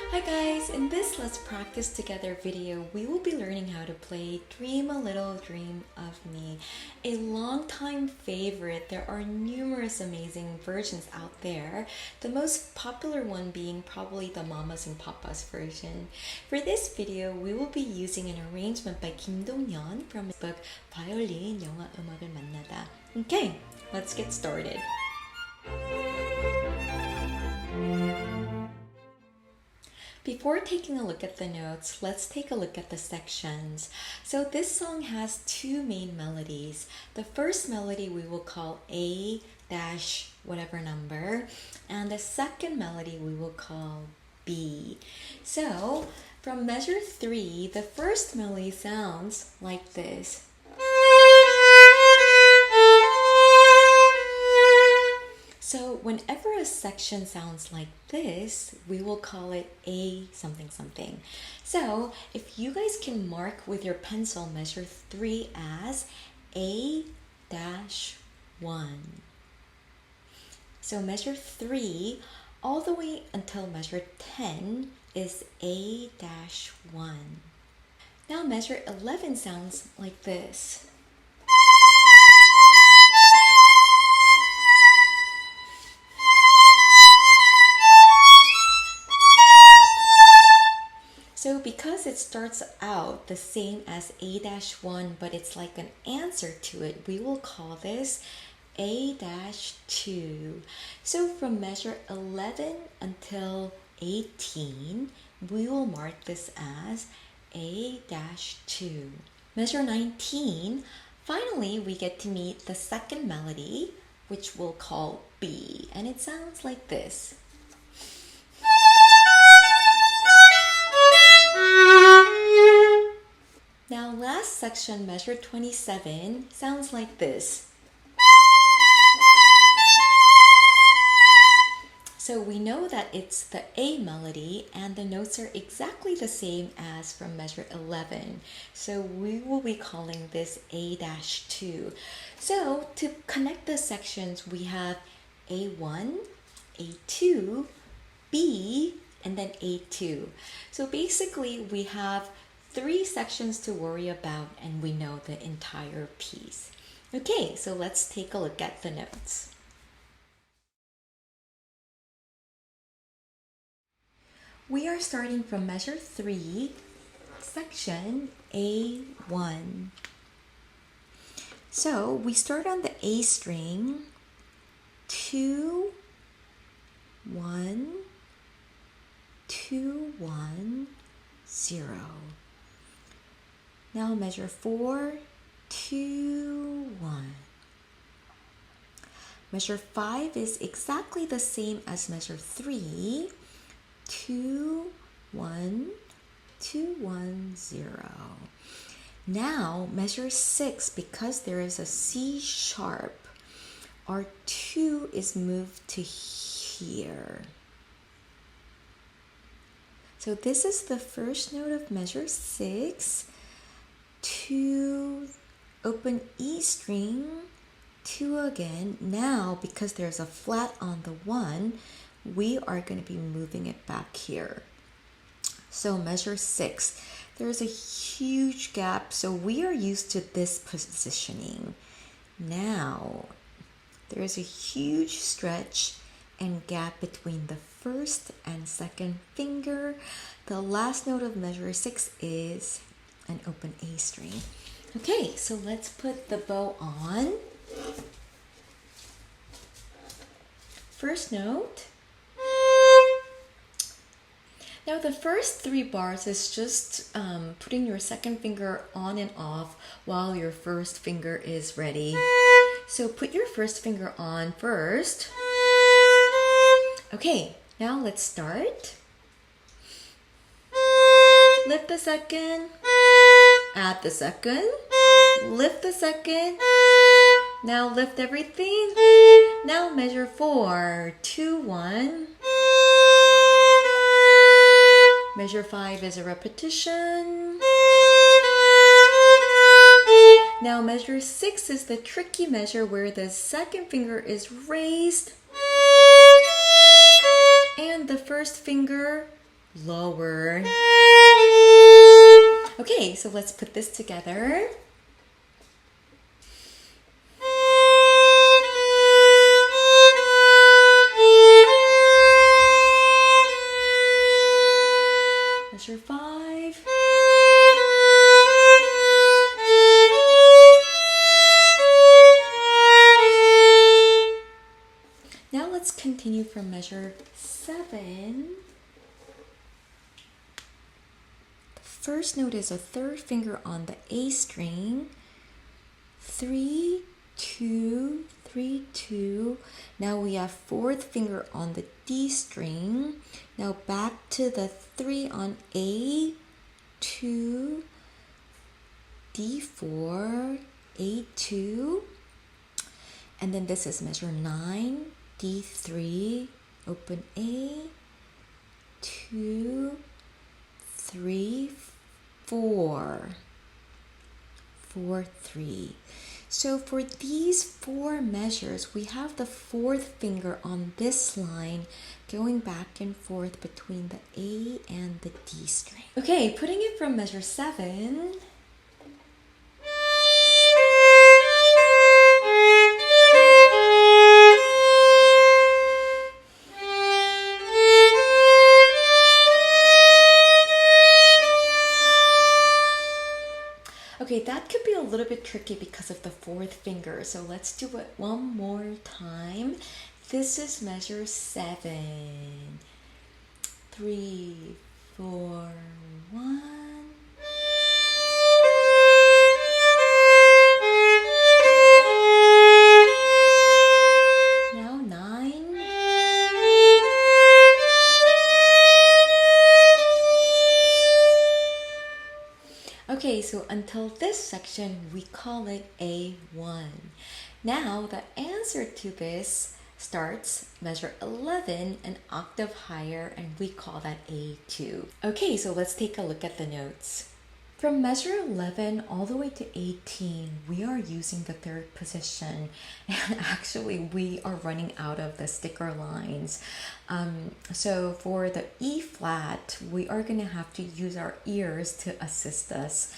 Hi guys, in this Let's Practice Together video, we will be learning how to play Dream a Little Dream of Me, a longtime favorite. There are numerous amazing versions out there, the most popular one being probably the Mamas and Papas version. For this video, we will be using an arrangement by Kim Dong-yeon from his book Violin, 영화음악을 만나다. Okay, let's get started. Before taking a look at the notes, let's take a look at the sections. So this song has two main melodies. The first melody we will call A dash whatever number, and the second melody we will call B. So from measure 3, the first melody sounds like this. So whenever a section sounds like this, we will call it A something something. So if you guys can mark with your pencil measure 3 as A-1. So measure 3 all the way until measure 10 is A-1. Now measure 11 sounds like this. So because it starts out the same as A-1, but it's like an answer to it, we will call this A-2. So from measure 11 until 18, we will mark this as A-2. Measure 19, finally we get to meet the second melody, which we'll call B, and it sounds like this. Now last section, measure 27, sounds like this. So we know that it's the A melody and the notes are exactly the same as from measure 11. So we will be calling this A-2. So to connect the sections, we have A1, A2, B, and then A2. So basically we have 3 sections to worry about and we know the entire piece. Okay, so let's take a look at the notes. We are starting from measure 3, section A1. So we start on the A string, 2, 1, 2, 1, 0. Now measure 4, 2, 1. Measure 5 is exactly the same as measure 3, 2, 1, 2, 1, 0. Now measure 6, because there is a C sharp, our 2 is moved to here. So this is the first note of measure 6. 2, open E string, 2 again. Now, because there's a flat on the 1, we are going to be moving it back here. So measure 6, there's a huge gap, so we are used to this positioning. Now, there's a huge stretch and gap between the first and second finger. The last note of measure 6 is an open A string. Okay, so let's put the bow on. First note. Now the first 3 bars is just putting your second finger on and off while your first finger is ready. So put your first finger on first. Okay, now let's start. Lift the second, add the second, lift the second, now lift everything, now measure 4, 2, 1, measure 5 is a repetition, now measure 6 is the tricky measure where the second finger is raised and the first finger lower. Okay, so let's put this together. Measure 5. Now let's continue from measure 7. The first note is a third finger on the A string. 3, 2, 3, 2. Now we have fourth finger on the D string. Now back to the 3 on A, 2, D4, A2. And then this is measure 9, D3, open A, 2, 3, 4, 4, 3. So for these 4 measures, we have the fourth finger on this line going back and forth between the A and the D string. Okay, putting it from measure 7. Okay, that could be a little bit tricky because of the fourth finger. So let's do it one more time. This is measure 7. 3, 4, 1. Now 9. Okay, so until this section, we call it A1. Now, the answer to this starts measure 11, an octave higher, and we call that A2. Okay, so let's take a look at the notes. From measure 11 all the way to 18, we are using the third position. And actually, we are running out of the sticker lines. So for the E flat, we are going to have to use our ears to assist us.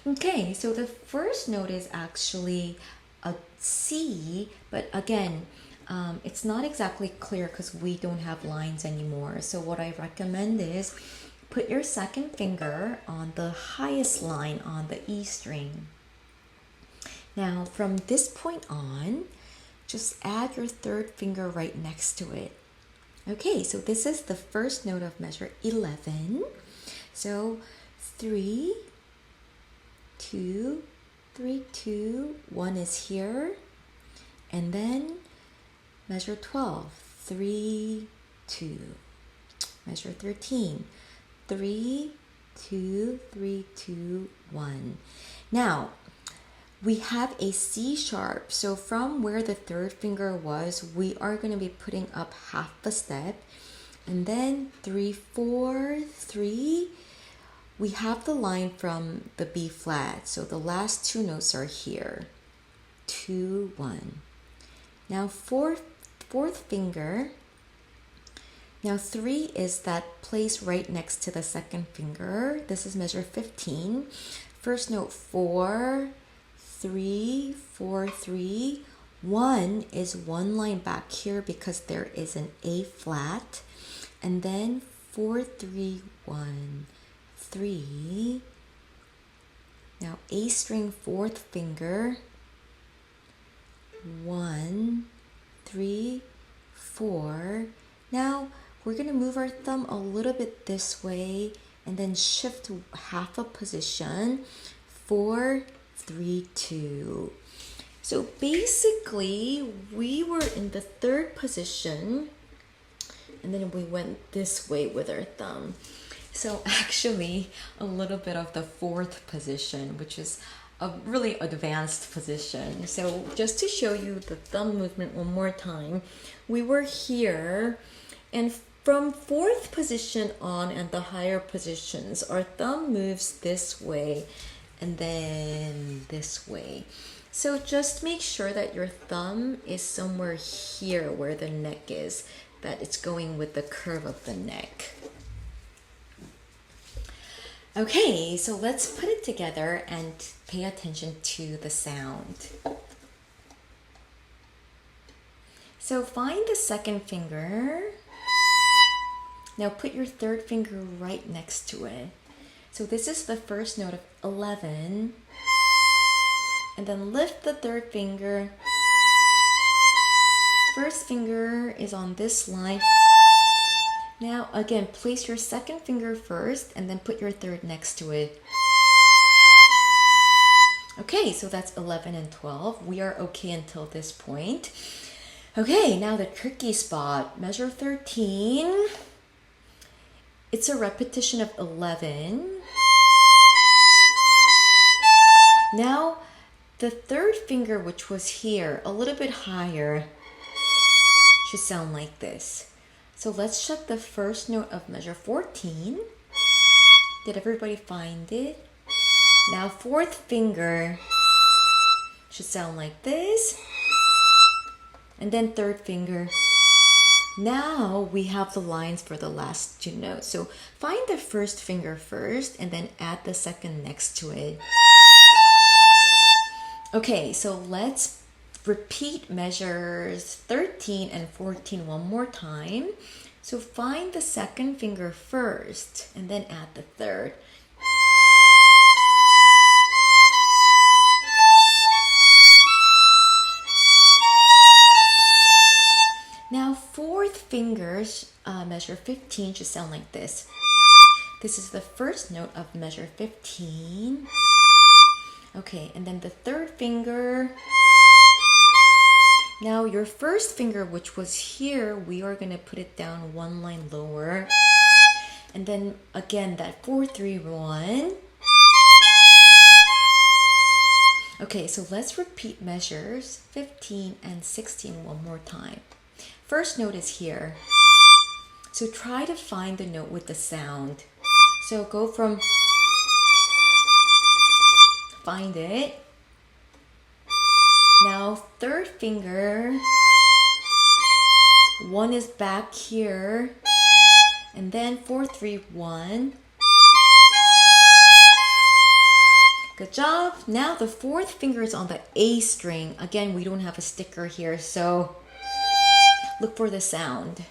Okay, so the first note is actually a C, but again, it's not exactly clear because we don't have lines anymore. So what I recommend is put your second finger on the highest line on the E string. Now from this point on, just add your third finger right next to it. Okay, so this is the first note of measure 11. So 3, 2, 3, 2, 1 is here. And then measure 12, 3, 2. Measure 13, 3, 2, 3, 2, 1. Now, we have a C sharp. So from where the third finger was, we are going to be putting up half a step. And then 3, 4, 3. We have the line from the B flat. So the last 2 notes are here. 2, 1. Now fourth finger. Now 3 is that place right next to the second finger. This is measure 15. First note 4, 3, 4, 3. 1 is one line back here because there is an A flat. And then 4, 3, 1, 3. Now A string, fourth finger. 1, 3, 4. Now we're going to move our thumb a little bit this way and then shift half a position. 4, 3, 2. So basically, we were in the third position and then we went this way with our thumb. So actually, a little bit of the fourth position, which is a really advanced position. So just to show you the thumb movement one more time, we were here, and from fourth position on and the higher positions, our thumb moves this way and then this way. So just make sure that your thumb is somewhere here where the neck is, that it's going with the curve of the neck. Okay, so let's put it together and pay attention to the sound. So find the second finger. Now put your third finger right next to it. So this is the first note of 11. And then lift the third finger. First finger is on this line. Now again, place your second finger first and then put your third next to it. Okay, so that's 11 and 12. We are okay until this point. Okay, now the tricky spot. Measure 13. It's a repetition of 11. Now, the third finger, which was here, a little bit higher, should sound like this. So let's check the first note of measure 14. Did everybody find it? Now, fourth finger should sound like this. And then third finger. Now we have the lines for the last two notes. So find the first finger first and then add the second next to it. Okay, so let's repeat measures 13 and 14 one more time. So find the second finger first and then add the third. Now, fourth fingers, measure 15 should sound like this. This is the first note of measure 15. Okay, and then the third finger. Now, your first finger, which was here, we are going to put it down one line lower. And then again, that 4, 3, 1. Okay, so let's repeat measures 15 and 16 one more time. First note is here. So try to find the note with the sound. So go from, find it. Now third finger, one is back here. And then 4, 3, 1. Good job. Now the fourth finger is on the A string. Again, we don't have a sticker here, so look for the sound.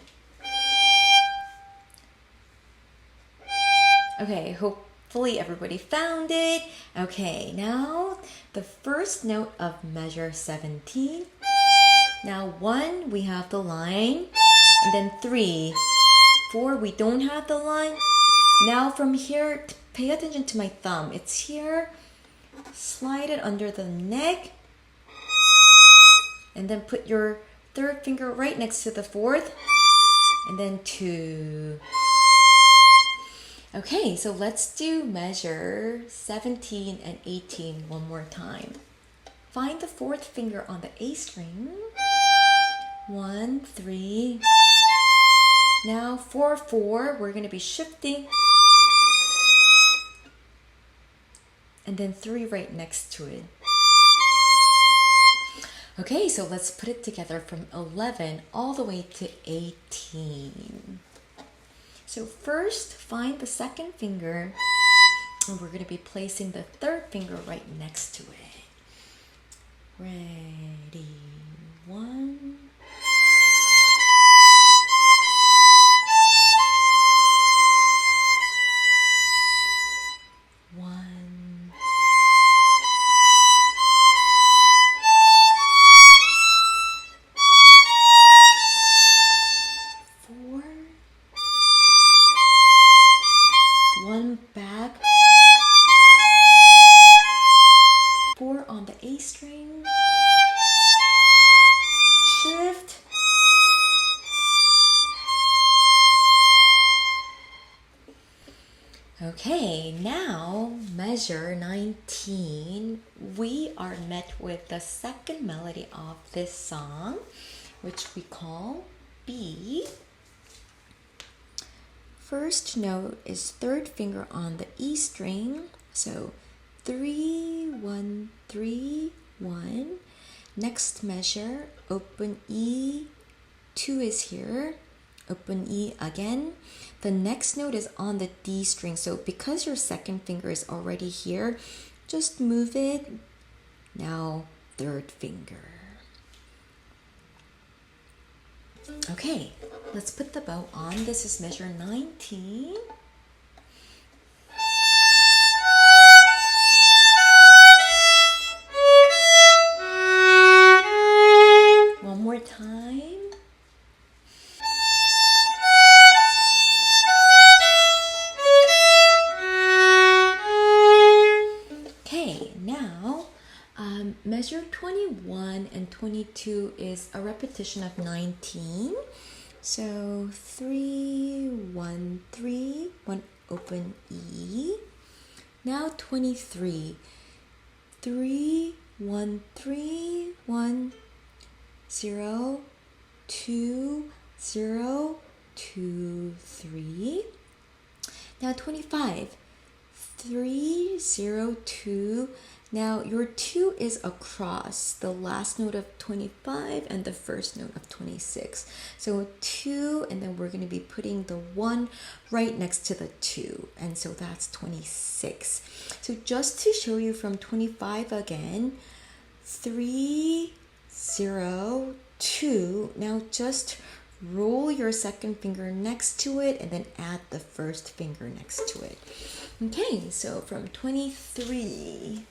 Okay, hopefully everybody found it. Okay, now the first note of measure 17. Now 1, we have the line. And then 3. 4, we don't have the line. Now from here, pay attention to my thumb. It's here. Slide it under the neck. And then put your third finger right next to the fourth, and then 2. Okay, so let's do measure 17 and 18 one more time. Find the fourth finger on the A string. 1, 3. Now 4, 4, we're going to be shifting. And then 3 right next to it. Okay, so let's put it together from 11 all the way to 18. So first, find the second finger, and we're going to be placing the third finger right next to it. Ready, 1. One back, 4 on the A string, shift, okay, now measure 19. We are met with the second melody of this song, which we call B. First note is third finger on the E string. So 3, 1, 3, 1. Next measure, open E, 2 is here. open E again. The next note is on the D string. So because your second finger is already here, just move it. Now, third finger. Okay, let's put the bow on. This is measure 19. One more time. Okay, now measure 21 and 22 is a repetition of 19. So 3, 1, 3, 1 open E. Now 23. 3, 1, 3, 1, 0, 2, 0, 2, 3. Now 25. 3, 0, 2. Now your 2 is across the last note of 25 and the first note of 26. So 2, and then we're going to be putting the 1 right next to the 2. And so that's 26. So just to show you from 25 again, 3, 0, 2. Now just roll your second finger next to it and then add the first finger next to it. Okay, so from 23.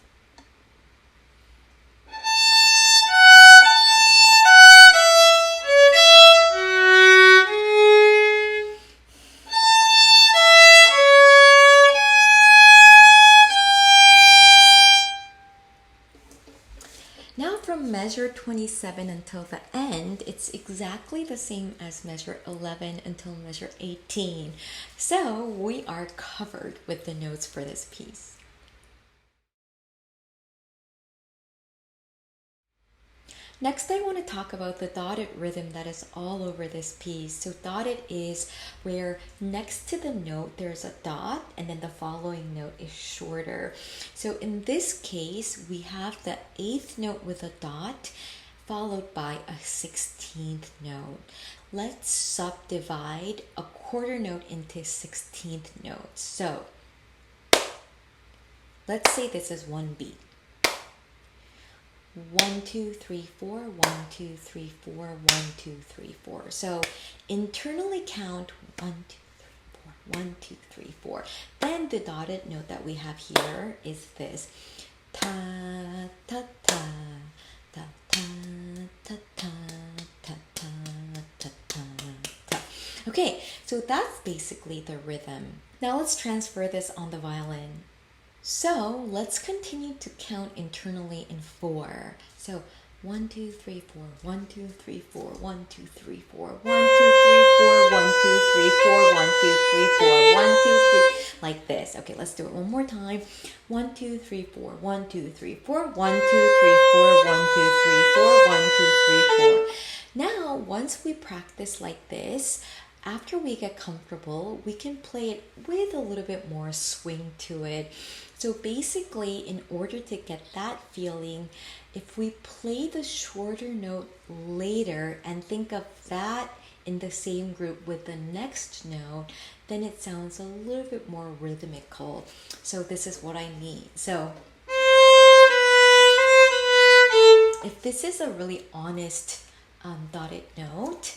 Now from measure 27 until the end, it's exactly the same as measure 11 until measure 18. So we are covered with the notes for this piece. Next, I want to talk about the dotted rhythm that is all over this piece. So dotted is where next to the note there's a dot and then the following note is shorter. So in this case, we have the 8th note with a dot followed by a 16th note. Let's subdivide a quarter note into 16th notes. So let's say this is one beat. 1, 2, 3, 4, 1, 2, 3, 4, 1, 2, 3, 4. So internally count 1, 2, 3, 4, 1, 2, 3, 4. Then the dotted note that we have here is this. Ta, ta, ta, ta, ta, ta, ta, ta, ta, ta, ta, ta. Okay, so that's basically the rhythm. Now let's transfer this on the violin. So let's continue to count internally in 4. So 1, 2, 3, 4, 1, 2, 3, 4, 1, 2, 3, 4, 1, 2, 3, 4, 1, 2, 3, 4, 1, 2, 3, 4, 1, 2, 3, like this. Okay, let's do it one more time. 1, 2, 3, 4, 1, 2, 3, 4, 1, 2, 3, 4, 1, 2, 3, 4, 1, 2, 3, 4. Now, once we practice like this, after we get comfortable, we can play it with a little bit more swing to it. So basically, in order to get that feeling, if we play the shorter note later and think of that in the same group with the next note, then it sounds a little bit more rhythmical. So this is what I mean. So if this is a really honest dotted note,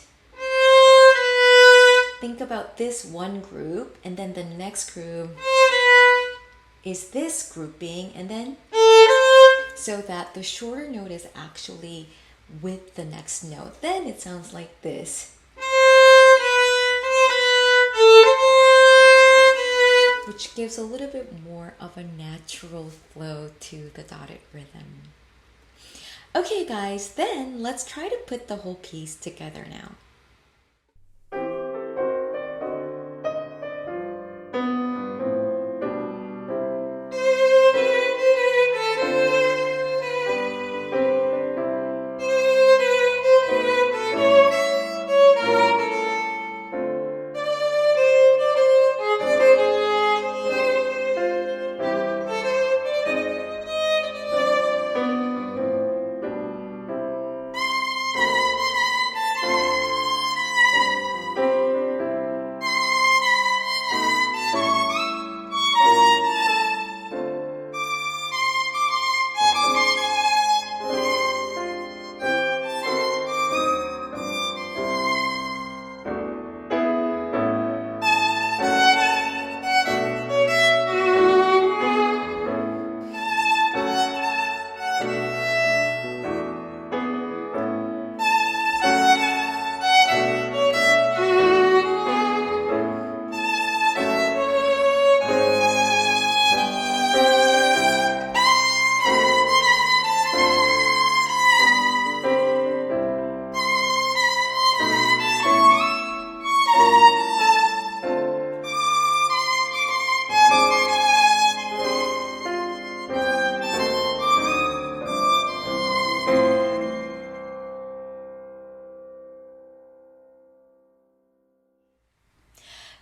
think about this one group, and then the next group is this grouping, and then so that the shorter note is actually with the next note. Then it sounds like this, which gives a little bit more of a natural flow to the dotted rhythm. Okay guys, then let's try to put the whole piece together now.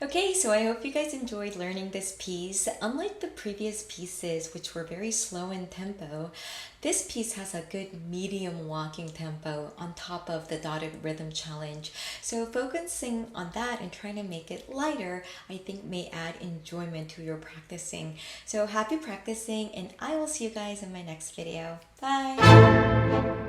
Okay, so I hope you guys enjoyed learning this piece. Unlike the previous pieces, which were very slow in tempo, this piece has a good medium walking tempo on top of the dotted rhythm challenge. So focusing on that and trying to make it lighter, I think may add enjoyment to your practicing. So happy practicing, and I will see you guys in my next video. Bye!